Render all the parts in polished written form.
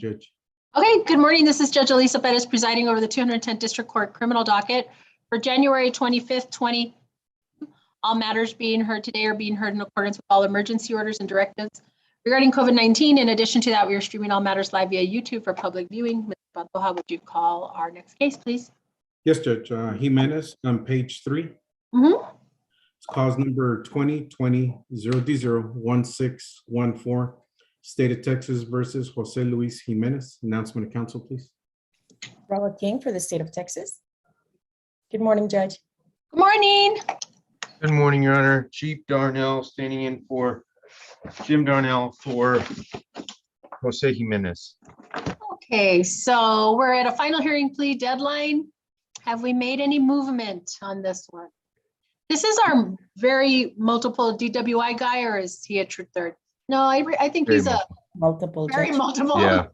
Judge. Okay, good morning. This is Judge Alyssa Perez presiding over the 210th District Court criminal docket for January 25th, 20. All matters being heard today are being heard in accordance with all emergency orders and directives regarding COVID-19. In addition to that, we are streaming all matters live via YouTube for public viewing. Ms. Pantoja, would you call our next case, please? Yes, Judge. Jimenez on page 3. It's cause number 2020-0D01614, State of Texas versus Jose Luis Jimenez. Announcement of counsel, please. Robert King for the state of Texas. Good morning, Judge. Good morning. Good morning, Your Honor. Chief Darnell standing in for Jim Darnell for Jose Jimenez. Okay, so we're at a final hearing plea deadline. Have we made any movement on this one? This is our very multiple DWI guy, or is he a true third? No, I think he's a Multiple. very Judge. multiple. Yeah.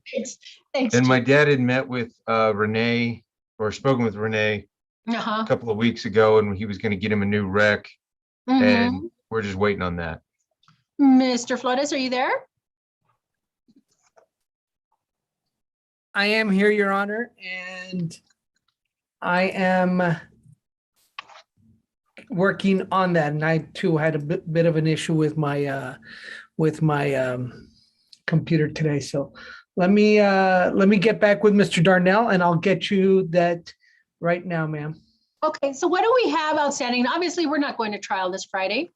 Thanks. And my dad had met with Renee, or spoken with Renee Uh-huh. a couple of weeks ago, and he was going to get him a new rec, and we're just waiting on that. Mr. Flores, are you there? I am here, Your Honor, and I am working on that. And I too had a bit of an issue with my computer today. So let me get back with Mr. Darnell, and I'll get you that right now, ma'am. Okay, so what do we have outstanding? Obviously, we're not going to trial this Friday.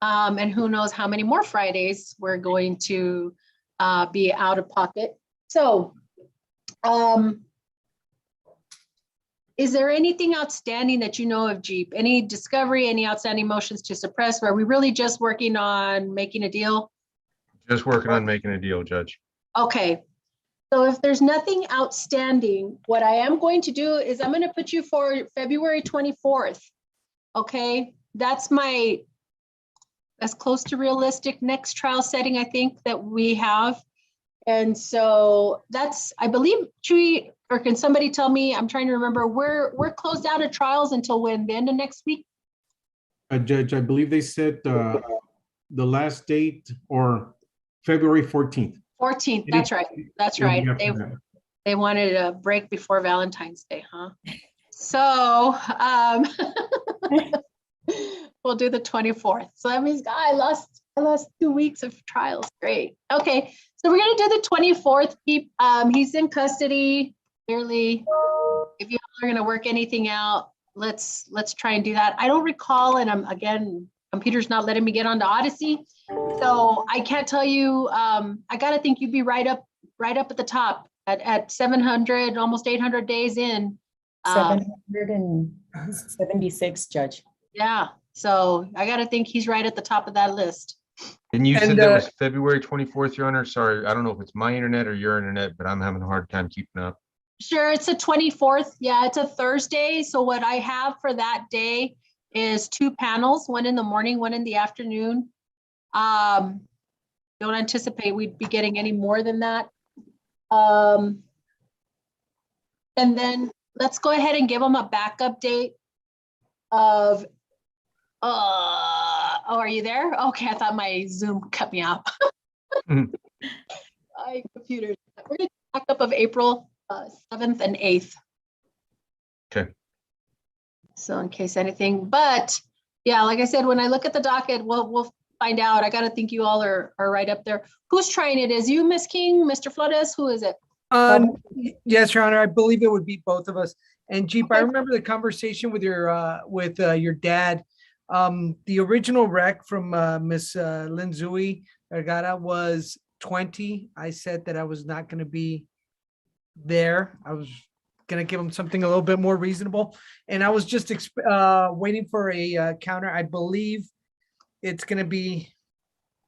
And who knows how many more Fridays we're going to be out of pocket. So is there anything outstanding that you know of, Jeep? Any discovery, any outstanding motions to suppress? Or are we really just working on making a deal? Just working on making a deal, Judge. Okay, so if there's nothing outstanding, what I am going to do is I'm going to put you for February 24th. Okay, that's my as close to realistic next trial setting I think that we have. And so that's, I believe, Chewy, or can somebody tell me, I'm trying to remember, we're closed out of trials until when, the end of next week? Judge, I believe they said the last date or February 14th. 14th, that's right. That's right. Yeah. They wanted a break before Valentine's Day, huh? So we'll do the 24th. So that means I lost 2 weeks of trials. Great. Okay, so we're gonna do the 24th. He's in custody. Clearly, if you are gonna work anything out, let's try and do that. I don't recall, and computer's not letting me get onto Odyssey, so I can't tell you. I gotta think you'd be right up at the top at 700, almost 800 days in. 776, Judge. Yeah, so I gotta think he's right at the top of that list. And you said that was February 24th, Your Honor? Sorry, I don't know if it's my internet or your internet, but I'm having a hard time keeping up. Sure, it's the 24th. Yeah, it's a Thursday. So what I have for that day is 2 panels, one in the morning, one in the afternoon. Don't anticipate we'd be getting any more than that. And then let's go ahead and give them a backup date of, oh, are you there? Okay, I thought my Zoom cut me out. My computer. We're gonna backup of April 7th and 8th. Okay. So in case anything, but yeah, like I said, when I look at the docket, we'll find out. I gotta think you all are right up there. Who's trying it? Is you, Miss King, Mr. Flores? Who is it? Yes, Your Honor. I believe it would be both of us. And Jeep, Okay. I remember the conversation with your dad. The original rec from Miss Linzui Vergara was 20. I said that I was not going to be there. I was going to give him something a little bit more reasonable. And I was just waiting for a counter. I believe it's going to be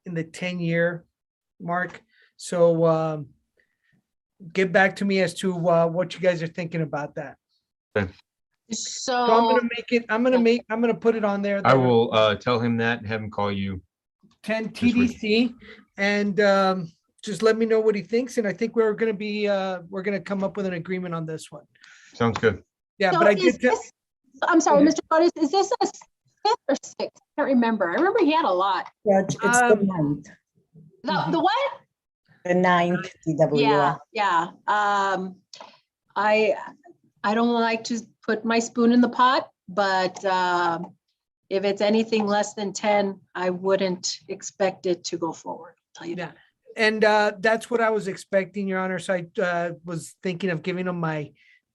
in the 10-year mark. So get back to me as to what you guys are thinking about that. Okay. So I'm gonna make it. I'm gonna put it on there. I will tell him that and have him call you. 10 TDC, and just let me know what he thinks. And I think we're gonna come up with an agreement on this one. Sounds good. Yeah, So but I is did. this- I'm sorry, Okay. Mr. Flores, is this a 5th or 6th? I can't remember. I remember he had a lot. Judge, it's the Um, 9th. The what? The ninth DWI. Yeah. I don't like to put my spoon in the pot, but if it's anything less than 10, I wouldn't expect it to go forward. I'll tell you that. And that's what I was expecting, Your Honor. So I was thinking of giving them my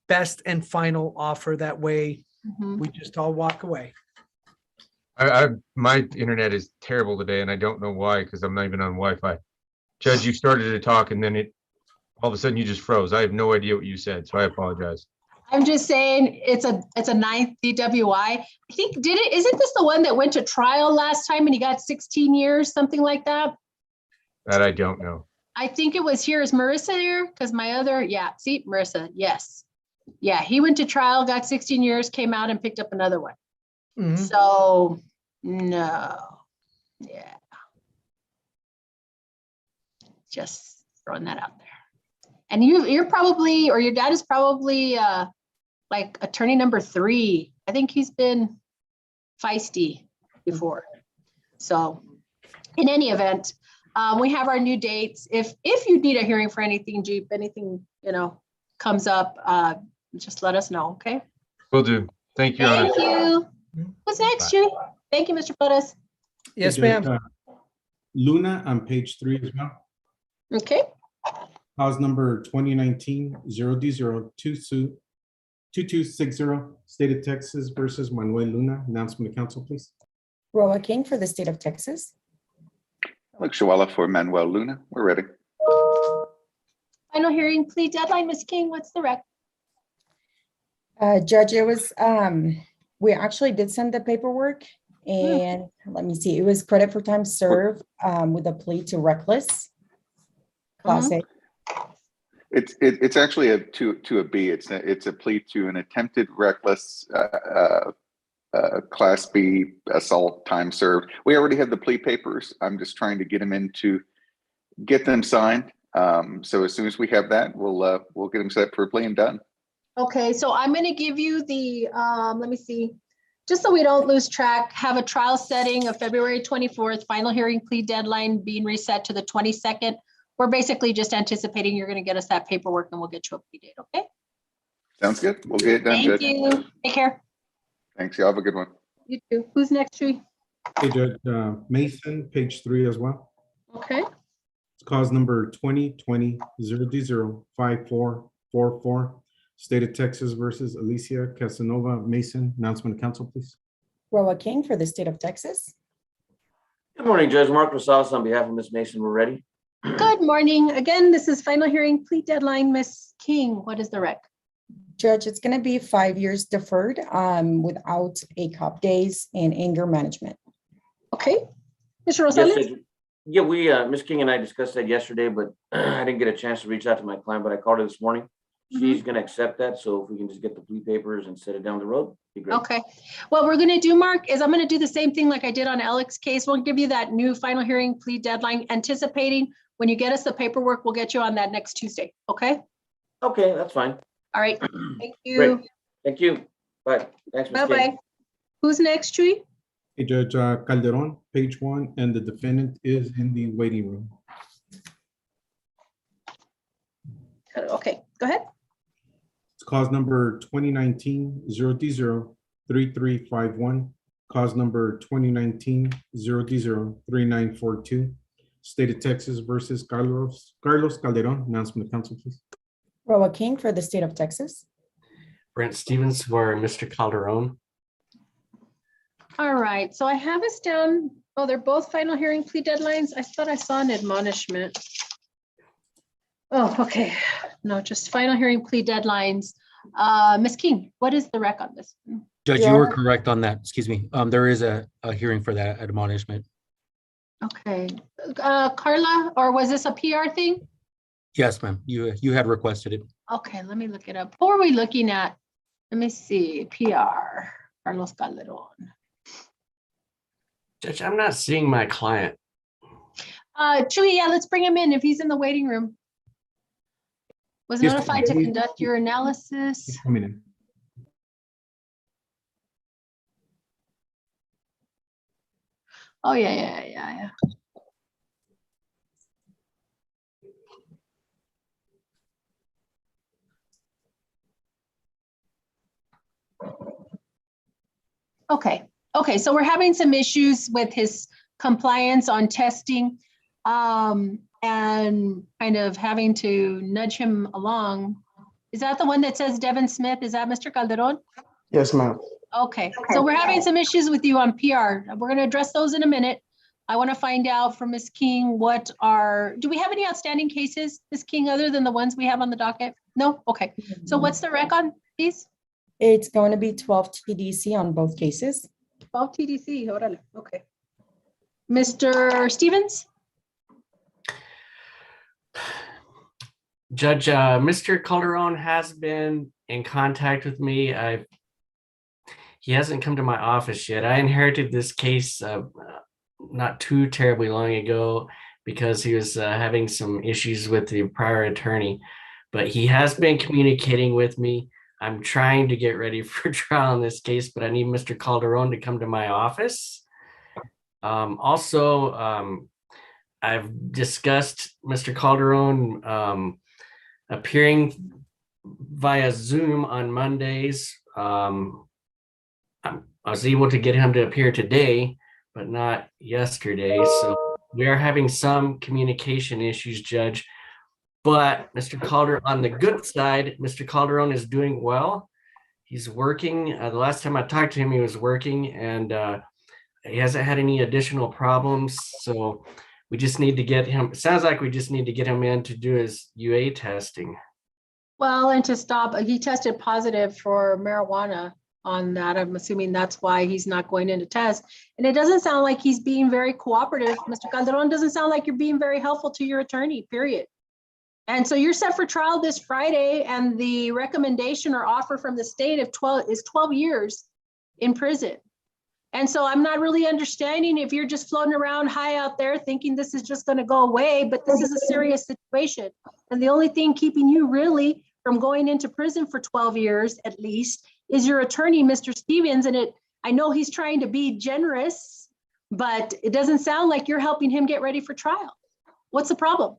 best and final offer. That way Mhm. we just all walk away. My internet is terrible today and I don't know why, because I'm not even on Wi-Fi. Judge, you started to talk and then all of a sudden you just froze. I have no idea what you said, so I apologize. I'm just saying it's a ninth DWI. I think isn't this the one that went to trial last time and he got 16 years, something like that? That I don't know. I think it was here. Is Marissa here? Because my other, see, Marissa, yes. Yeah, he went to trial, got 16 years, came out and picked up another one. Mhm. So, no, yeah. Just throwing that out there. And you're probably, or your dad is probably like attorney number 3. I think he's been feisty before. So in any event, we have our new dates. If you need a hearing for anything, Jeep, anything, comes up, just let us know, okay? Will do. Thank you, Your Honor. Thank you. What's next, Judy? Thank you, Mr. Perez. Yes, Hey, Judge, ma'am. Luna on page 3 as well. Okay, Cause number 2019-0D02260, State of Texas versus Manuel Luna. Announcement to council, please. Roa King for the state of Texas. Alex Shawala for Manuel Luna. We're ready. final hearing plea deadline, Ms. King, what's the rec? Judge, it was, we actually did send the paperwork and let me see, it was credit for time served with a plea to reckless. Class A. It's actually to a B. It's a plea to an attempted reckless Class B assault time served. We already have the plea papers. I'm just trying to get them signed. So as soon as we have that, we'll get them set for a plea and done. Okay, so I'm gonna give you the, let me see, just so we don't lose track, have a trial setting of February 24th, final hearing plea deadline being reset to the 22nd. We're basically just anticipating you're gonna get us that paperwork and we'll get you a plea date, okay? Sounds good. We'll get it done, Thank Judge. you. Take care. Thanks. Y'all have a good one. You too. Who's next, Sri? Hey, Judge, Mason, page 3 as well. Okay. It's cause number 2020-0D05444, State of Texas versus Alyssa Casanova Mason. Announcement to council, please. Roa King for the state of Texas. Good morning, Judge Mark Rosales on behalf of Ms. Mason. We're ready. Good morning. Again, this is final hearing plea deadline. Ms. King, what is the rec? Judge, it's going to be 5 years deferred without a cop days and anger management. Okay. Mr. Yes, Rosales? Judge. Yeah, we, Ms. King and I discussed that yesterday, but I didn't get a chance to reach out to my client, but I called her this morning. She's going to accept that. So if we can just get the plea papers and set it down the road, be great. Okay. What we're gonna do, Mark, is I'm gonna do the same thing like I did on Alex's case. We'll give you that new final hearing plea deadline, anticipating when you get us the paperwork, we'll get you on that next Tuesday. Okay? Okay, that's fine. All right. Thank you. Great. Thank you. Bye. Thanks, Ms. King. Bye-bye. Who's next, Chuy? Hey, Judge, Calderon, page 1, and the defendant is in the waiting room. Okay, go ahead. It's cause number 2019-0D03351, cause number 2019-0D03942, State of Texas versus Carlos Calderon. Announcement to council, please. Roa King for the state of Texas. Brent Stevens for Mr. Calderon. All right, so I have us down. Oh, they're both final hearing plea deadlines. I thought I saw an admonishment. Oh, okay. No, just final hearing plea deadlines. Ms. King, what is the rec on this? Judge, Your you were Honor. correct on that. Excuse me. There is a hearing for that admonishment. Okay, Carla, or was this a PR thing? Yes, ma'am. You had requested it. Okay, let me look it up. Who are we looking at? Let me see, PR, Carlos Calderon. Judge, I'm not seeing my client. Chuy, yeah, let's bring him in if he's in the waiting room. Was Yes, notified to we- conduct your analysis. He's coming in. Oh, yeah. Okay, okay, so we're having some issues with his compliance on testing, and kind of having to nudge him along. Is that the one that says Devin Smith? Is that Mr. Calderon? Yes, ma'am. Okay, so we're having some issues with you on PR. We're gonna address those in a minute. I want to find out from Ms. King do we have any outstanding cases, Ms. King, other than the ones we have on the docket? No? Okay, so what's the rec on, please? It's going to be 12 TDC on both cases. 12 TDC, órale, okay. Mr. Stevens? Judge, Mr. Calderon has been in contact with me. He hasn't come to my office yet. I inherited this case not too terribly long ago because he was having some issues with the prior attorney, but he has been communicating with me. I'm trying to get ready for trial in this case, but I need Mr. Calderon to come to my office. Also, I've discussed Mr. Calderon appearing via Zoom on Mondays. I was able to get him to appear today, but not yesterday. So we are having some communication issues, Judge. But Mr. Calderon, on the good side, Mr. Calderon is doing well. He's working. The last time I talked to him, he was working, and he hasn't had any additional problems. So we just need to get him. It sounds like we just need to get him in to do his UA testing. Well, and to stop, he tested positive for marijuana on that. I'm assuming that's why he's not going in to test. And it doesn't sound like he's being very cooperative. Mr. Calderon, doesn't sound like you're being very helpful to your attorney, period. And so you're set for trial this Friday, and the recommendation or offer from the state of 12 years in prison. And so I'm not really understanding if you're just floating around high out there thinking this is just going to go away, but this is a serious situation. And the only thing keeping you really from going into prison for 12 years at least is your attorney, Mr. Stevens. And I know he's trying to be generous, but it doesn't sound like you're helping him get ready for trial. What's the problem?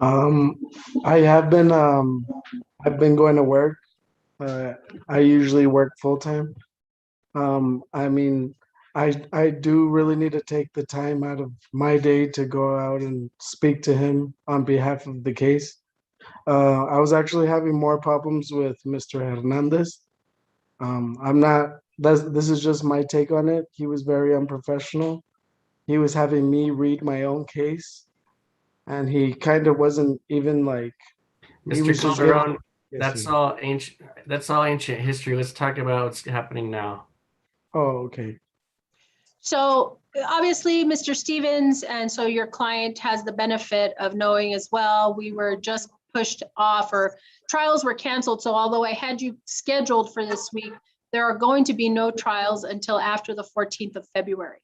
I've been going to work. I usually work full time. I mean, I do really need to take the time out of my day to go out and speak to him on behalf of the case. I was actually having more problems with Mr. Hernandez. This is just my take on it. He was very unprofessional. He was having me read my own case, and he kind of wasn't even like. Mr. Calderon, that's all ancient history. Let's talk about what's happening now. Oh, okay. So obviously, Mr. Stevens, and so your client has the benefit of knowing as well, we were just pushed off, or trials were canceled. So although I had you scheduled for this week, there are going to be no trials until after the 14th of February.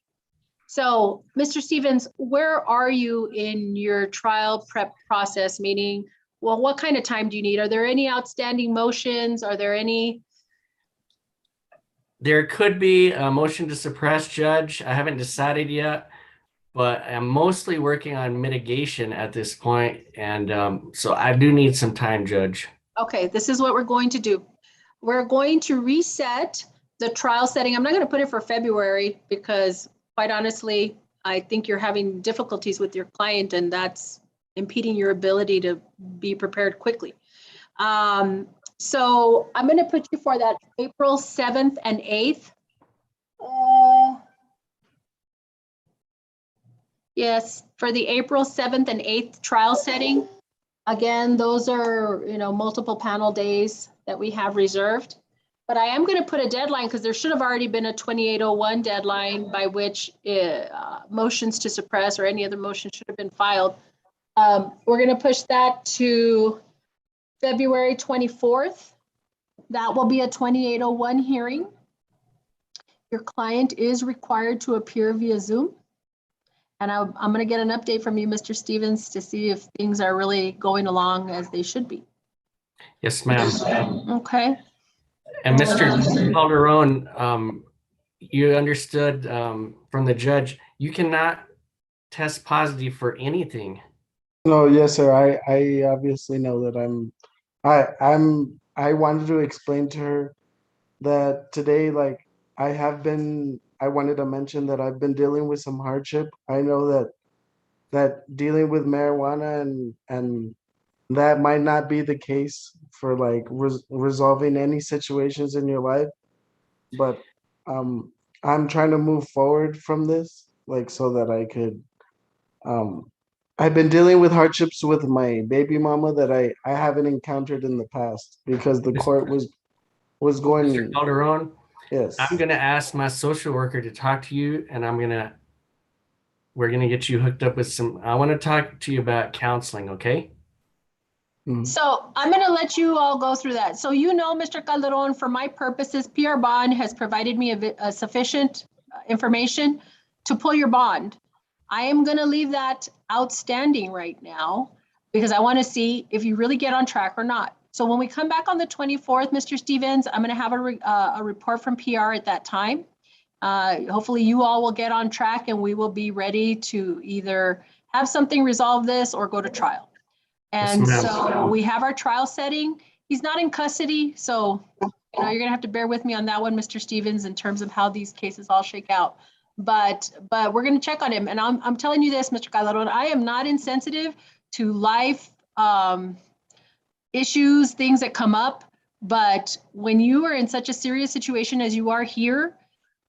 So Mr. Stevens, where are you in your trial prep process? Meaning, well, what kind of time do you need? Are there any outstanding motions? Are there any? There could be a motion to suppress, Judge. I haven't decided yet, but I'm mostly working on mitigation at this point. And so I do need some time, Judge. Okay, this is what we're going to do. We're going to reset the trial setting. I'm not going to put it for February because quite honestly, I think you're having difficulties with your client and that's impeding your ability to be prepared quickly. So I'm going to put you for that April 7th and 8th. Yes, for the April 7th and 8th trial setting. Again, those are, multiple panel days that we have reserved. But I am going to put a deadline because there should have already been a 2801 deadline by which motions to suppress or any other motion should have been filed. We're going to push that to February 24th. That will be a 2801 hearing. Your client is required to appear via Zoom. And I'm going to get an update from you, Mr. Stevens, to see if things are really going along as they should be. Yes, ma'am. Okay. And Mr. Calderon, you understood from the judge, you cannot test positive for anything. No, yes, sir. I obviously know that I wanted to explain to her that today, like, I wanted to mention that I've been dealing with some hardship. I know that dealing with marijuana and that might not be the case for like resolving any situations in your life, but I'm trying to move forward from this, like so that I could I've been dealing with hardships with my baby mama that I haven't encountered in the past because the court was Mr. going. Calderon, Yes. I'm gonna ask my social worker to talk to you, and we're gonna get you hooked up with I want to talk to you about counseling, okay? Mhm. So I'm going to let you all go through that. So you know, Mr. Calderon, for my purposes, PR bond has provided me a sufficient information to pull your bond. I am going to leave that outstanding right now because I want to see if you really get on track or not. So when we come back on the 24th, Mr. Stevens, I'm going to have a report from PR at that time. Hopefully you all will get on track and we will be ready to either have something resolve this or go to trial. And Yes, ma'am. so we have our trial setting. He's not in custody, so you're gonna have to bear with me on that one, Mr. Stevens, in terms of how these cases all shake out. But we're gonna check on him. And I'm telling you this, Mr. Calderon, I am not insensitive to life issues, things that come up. But when you are in such a serious situation as you are here,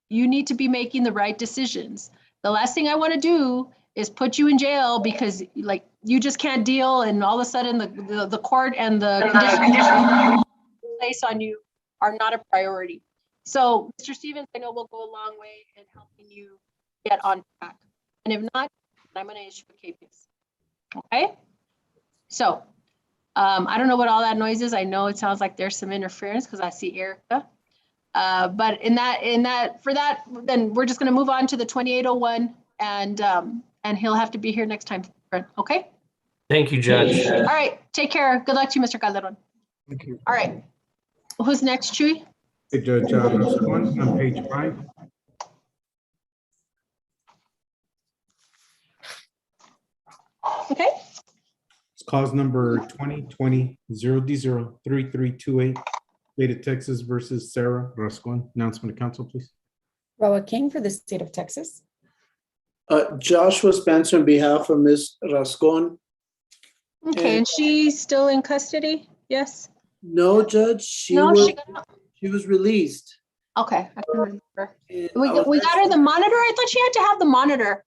you need to be making the right decisions. The last thing I want to do is put you in jail because like you just can't deal and all of a sudden the court and the conditions placed on you are not a priority. So Mr. Stevens, I know will go a long way in helping you get on track. And if not, I'm going to issue a KPS. Okay? So I don't know what all that noise is. I know it sounds like there's some interference because I see Erica. But for that, then we're just going to move on to the 2801 and he'll have to be here next time. Okay. Thank you, Judge. All right. Take care. Good luck to you, Mr. Calderon. Thank you. All right. Who's next, Chuy? Hey, Judge, Rascon on page 5. Okay. It's cause number 2020-0D03328, State of Texas versus Sarah Rascon. Announcement of council, please. Roa King for the state of Texas. Joshua Spencer on behalf of Ms. Rascon. Okay. And she's still in custody? Yes. No, Judge, she was released. Okay. I can remember. And We got her the monitor. I thought she had to have the monitor.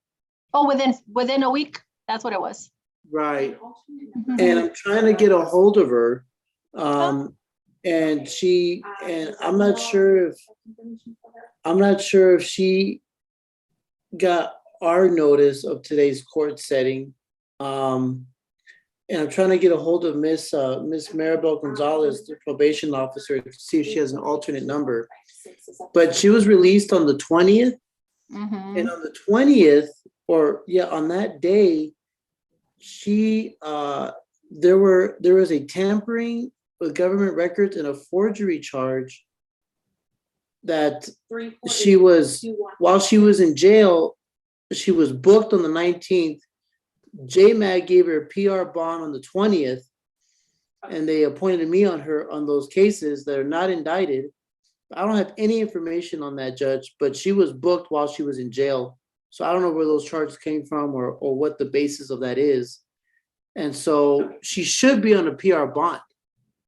Oh, within a week. That's what it was. Right. And I'm trying to get a hold of her. And I'm not sure if she got our notice of today's court setting. And I'm trying to get a hold of Miss Maribel Gonzalez, the probation officer, to see if she has an alternate number. But she was released on the 20th. And on the 20th, on that day, there was a tampering with government records and a forgery charge that while she was in jail, she was booked on the 19th. JMAG gave her a PR bond on the 20th, and they appointed me on those cases that are not indicted. I don't have any information on that, Judge, but she was booked while she was in jail. So I don't know where those charges came from or what the basis of that is. And so she should be on a PR bond.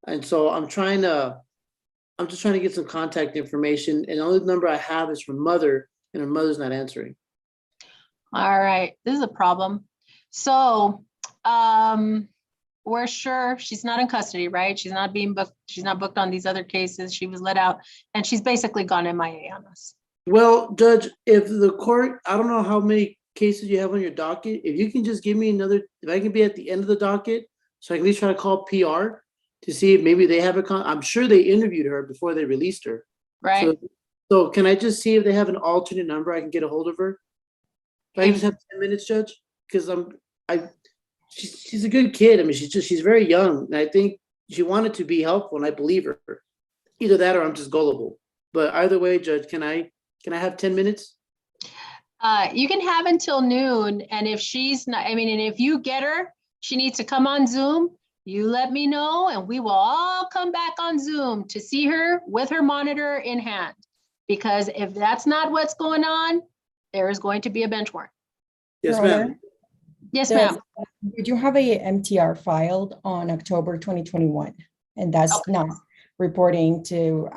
And so I'm just trying to get some contact information. And the only number I have is from mother, and her mother's not answering. All right. This is a problem. So we're sure she's not in custody, right? She's not being booked. She's not booked on these other cases. She was let out and she's basically gone MIA on us. Well, Judge, if the court, I don't know how many cases you have on your docket. If you can just give me if I can be at the end of the docket, so I can at least try to call PR to see if maybe they have I'm sure they interviewed her before they released her. Right. So can I just see if they have an alternate number I can get a hold of her? If I can just have 10 minutes, Judge? Because she's a good kid. I mean, she's very young, and I think she wanted to be helpful, and I believe her. Either that or I'm just gullible. But either way, Judge, can I have 10 minutes? You can have until noon, and if she's not, and if you get her, she needs to come on Zoom. You let me know, and we will all come back on Zoom to see her with her monitor in hand. Because if that's not what's going on, there is going to be a bench warrant. Yes, Your Honor, ma'am. Yes, the- ma'am. We do have a MTR filed on October 2021, and that's Okay. not reporting to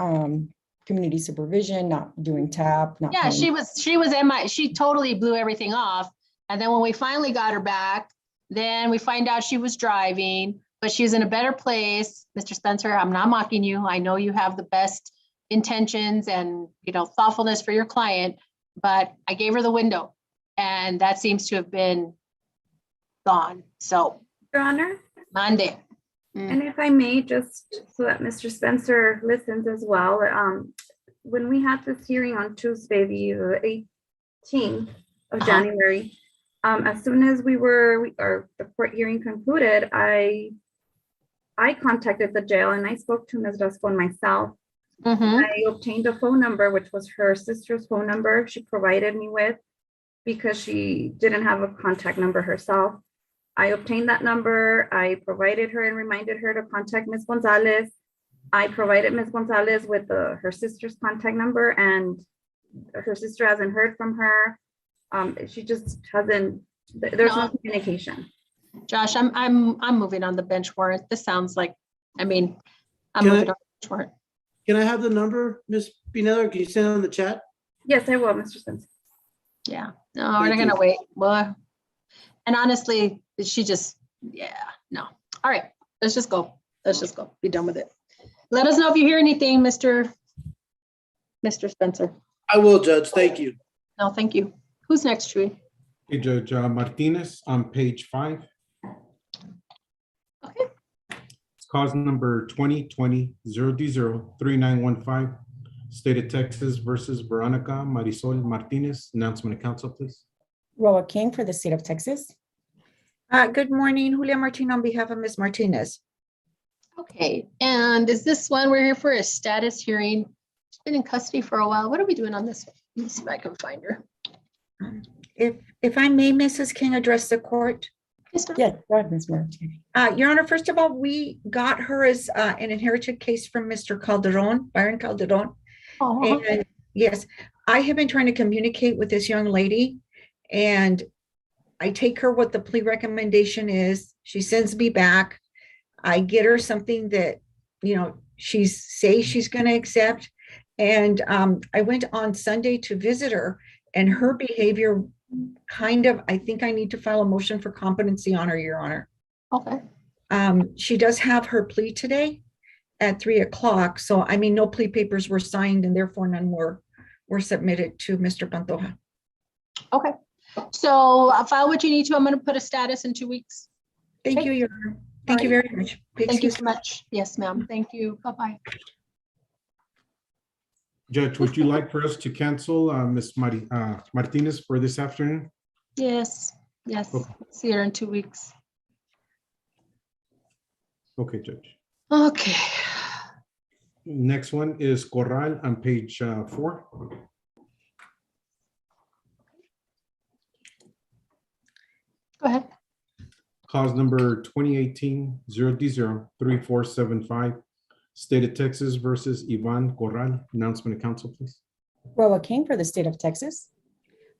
community supervision, not doing TAP, not. Yeah, paying- she was MI, she totally blew everything off. And then when we finally got her back, then we find out she was driving, but she's in a better place. Mr. Spencer, I'm not mocking you. I know you have the best intentions and, thoughtfulness for your client, but I gave her the window and that seems to have been gone. So Your Honor, Monday. and if I may, just so that Mr. Spencer listens as well, when we had this hearing on Tuesday, the 18th of January, as soon as the court hearing concluded, I contacted the jail and I spoke to Ms. Rascon myself. Mhm. I obtained a phone number, which was her sister's phone number she provided me with because she didn't have a contact number herself. I obtained that number. I provided her and reminded her to contact Ms. Gonzalez. I provided Ms. Gonzalez with her sister's contact number, and her sister hasn't heard from her. She just hasn't. There's no communication. Josh, I'm moving on the bench warrant. This sounds like, I'm Can moving I- on the bench warrant. Can I have the number, Ms. Pineda, or can you send it on the chat? Yes, I will, Mr. Spencer. Yeah, no, we're not Thank gonna you. wait. Well, and honestly, no. All right, let's just go. Let's just go. Be done with it. Let us know if you hear anything, Mr. Spencer. I will, Judge. Thank you. No, thank you. Who's next, Chuy? Okay, Judge Martinez on page 5. Okay. It's cause number 2020-0D03915, State of Texas versus Veronica Marisol Martinez. Announcement of council, please. Roa King for the state of Texas. Good morning, Julia Martin on behalf of Ms. Martinez. Okay, and is this one, we're here for a status hearing. She's been in custody for a while. What are we doing on this one? Let me see if I can find her. If I may, Mrs. King, address the court. Yes, ma'am. Yes, go ahead, Ms. Martinez. Your Honor, first of all, we got her as an inherited case from Mr. Calderon, Byron Calderon. Oh, And yes, I have been trying to communicate with this young lady, and I take her what the plea recommendation is. She sends me back. I get her something that, she says she's going to accept. And I went on Sunday to visit her, and her behavior I think I need to file a motion for competency on her, Your Honor. okay. She does have her plea today at 3:00. So, no plea papers were signed, and therefore none were submitted to Mr. Pantoja. Okay. So I'll file what you need to. I'm going to put a status in 2 weeks. Thank Okay. you, Your Honor. Thank you very much. Thank you Excuse so much. Yes, ma'am. Thank you. Bye-bye. Judge, would you like for us to cancel Ms. Martinez for this afternoon? Yes, yes. Okay. See her in 2 weeks. Okay, Judge. Okay. Next one is Corral on page 4. Go ahead. Cause number 2018-0D03475, State of Texas versus Ivan Corral. Announcement of council, please. Roa King for the state of Texas.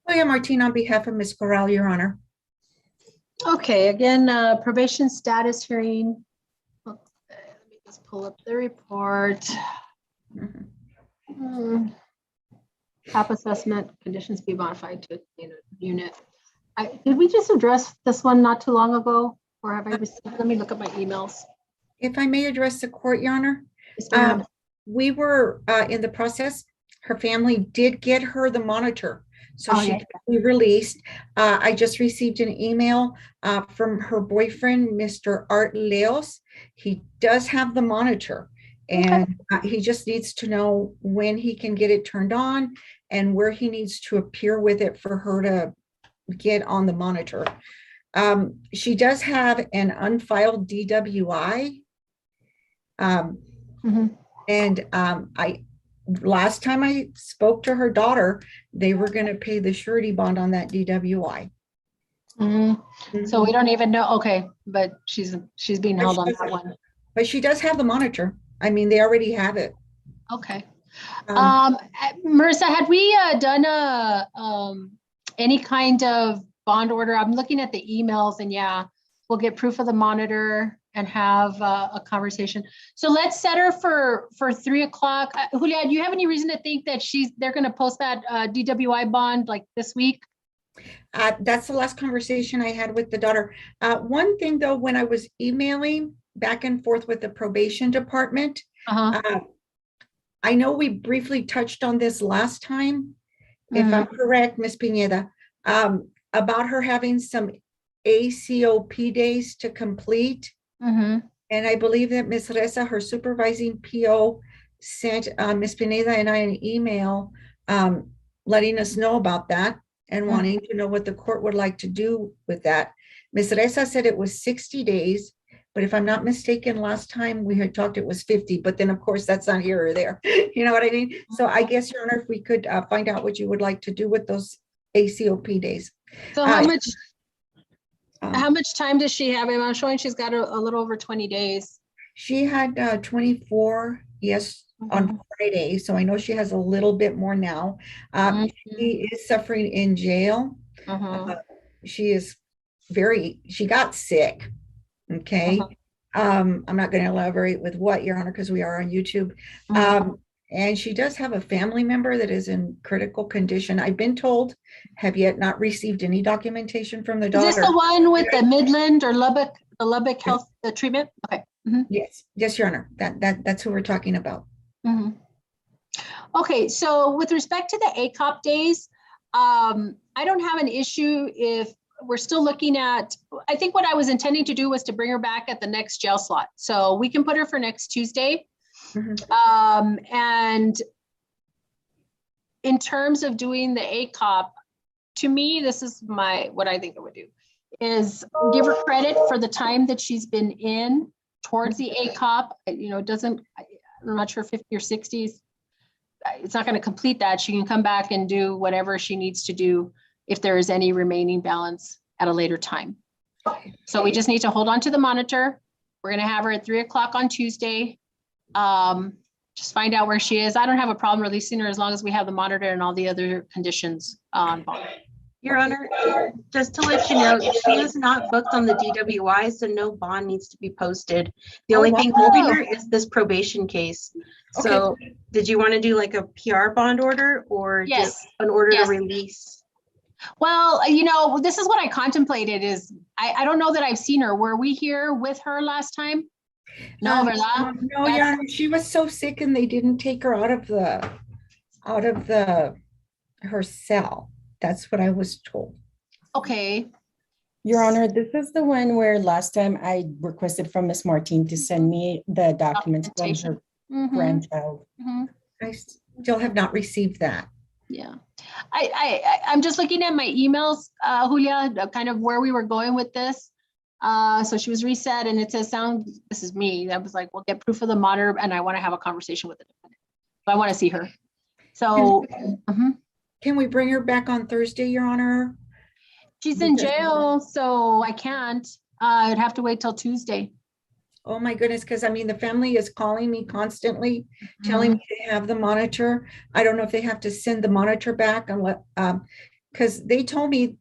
Julia Martin on behalf of Ms. Corral, Your Honor. Okay, again, probation status hearing. Okay, let me just pull up the report. Cap assessment, conditions be modified to unit. Did we just address this one not too long ago? Or have I received, let me look at my emails. If I may address the court, Your Honor. Yes, ma'am. We were in the process. Her family did get her the monitor. So Oh, she yeah. could be released. I just received an email from her boyfriend, Mr. Art Leos. He does have the monitor, and he just needs to know when he can get it turned on and where he needs to appear with it for her to get on the monitor. She does have an unfiled DWI. And last time I spoke to her daughter, they were going to pay the surety bond on that DWI. So we don't even know, okay, but she's being held on that one. But she does have the monitor. They already have it. Okay. Marissa, had we done any kind of bond order? I'm looking at the emails and yeah, we'll get proof of the monitor and have a conversation. So let's set her for 3 o'clock. Julia, do you have any reason to think that they're going to post that DWI bond like this week? That's the last conversation I had with the daughter. One thing though, when I was emailing back and forth with the probation department, I know we briefly touched on this last time, if I'm correct, Ms. Pineda, about her having some ACOP days to complete. And I believe that Ms. Reza, her supervising PO, sent Ms. Pineda and I an email letting us know about that and wanting to know what the court would like to do with that. Ms. Reza said it was 60 days, but if I'm not mistaken, last time we had talked, it was 50, but then of course that's not here or there. You know what I mean? So I guess, Your Honor, if we could find out what you would like to do with those ACOP days. So how much time does she have? I'm showing she's got a little over 20 days. She had 24, yes, on Friday. So I know she has a little bit more now. She is suffering in jail. She got sick. Okay. I'm not going to elaborate with what, Your Honor, because we are on YouTube. And she does have a family member that is in critical condition. I've been told, have yet not received any documentation from the daughter. Is this the one with the Midland or Lubbock, the Lubbock Health treatment? Okay. Yes, Your Honor. That's who we're talking about. Okay, so with respect to the ACOP days, I don't have an issue if we're still looking at, I think what I was intending to do was to bring her back at the next jail slot. So we can put her for next Tuesday. And in terms of doing the ACOP, to me, this is what I think I would do, is give her credit for the time that she's been in towards the ACOP. You know, I'm not sure 50 or 60s. It's not going to complete that. She can come back and do whatever she needs to do if there is any remaining balance at a later time. So we just need to hold on to the monitor. We're going to have her at 3 o'clock on Tuesday. Just find out where she is. I don't have a problem releasing her as long as we have the monitor and all the other conditions on bond. Your Honor, just to let you know, she is not booked on the DWI, so no bond needs to be posted. The only thing holding her is this probation case. So did you want to do like a PR bond order or just an order to release? Well, you know, this is what I contemplated is, I don't know that I've seen her. Were we here with her last time? No, ¿verdad? No, Your Honor, she was so sick and they didn't take her out of her cell. That's what I was told. Okay. Your Honor, this is the one where last time I requested from Ms. Martin to send me the documents from her grandchild. I still have not received that. Yeah. I'm just looking at my emails, Julia, kind of where we were going with this. So she was reset and it says, this is me. I was like, well, get proof of the monitor and I want to have a conversation with the defendant. So I want to see her. So can we bring her back on Thursday, Your Honor? She's in jail, so I can't. I'd have to wait till Tuesday. Oh my goodness, because I mean, the family is calling me constantly, telling me they have the monitor. I don't know if they have to send the monitor back and let, because they told me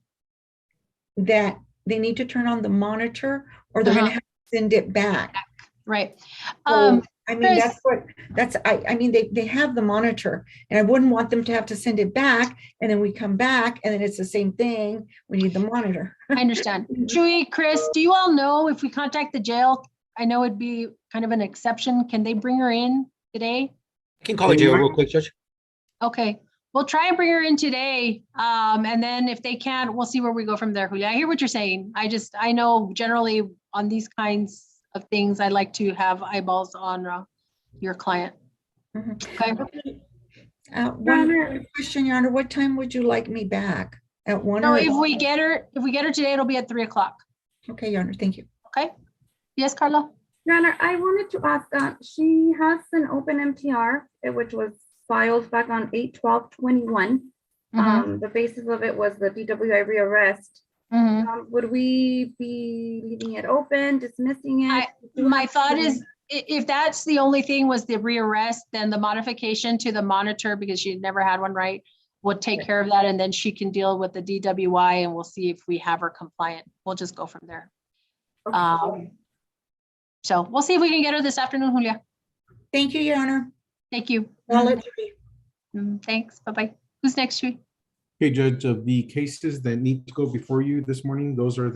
that they need to turn on the monitor or they're going to have to send it back. Right. So, I mean, I mean, they have the monitor and I wouldn't want them to have to send it back. And then we come back and then it's the same thing. We need the monitor. I understand. Chewy, Chris, do you all know if we contact the jail? I know it'd be kind of an exception. Can they bring her in today? I can call the jail real quick, Judge. Okay. We'll try and bring her in today. And then if they can't, we'll see where we go from there, Julia. I hear what you're saying. I know generally on these kinds of things, I like to have eyeballs on your client. Okay. One question, Your Honor. What time would you like me back? At 1? No, if we get her today, it'll be at 3 o'clock. Okay, Your Honor. Thank you. Okay. Yes, Carla? Your Honor, I wanted to ask, she has an open MTR, which was filed back on 8/12/21. The basis of it was the DWI rearrest. Would we be leaving it open, dismissing it? My thought is if that's the only thing was the rearrest, then the modification to the monitor, because she never had one, right, would take care of that, and then she can deal with the DWI, and we'll see if we have her compliant. We'll just go from there. So we'll see if we can get her this afternoon, Julia. Thank you, Your Honor. Thank you. I'll let you be. Thanks. Bye-bye. Who's next, Shui? Okay, Judge, of the cases that need to go before you this morning, those are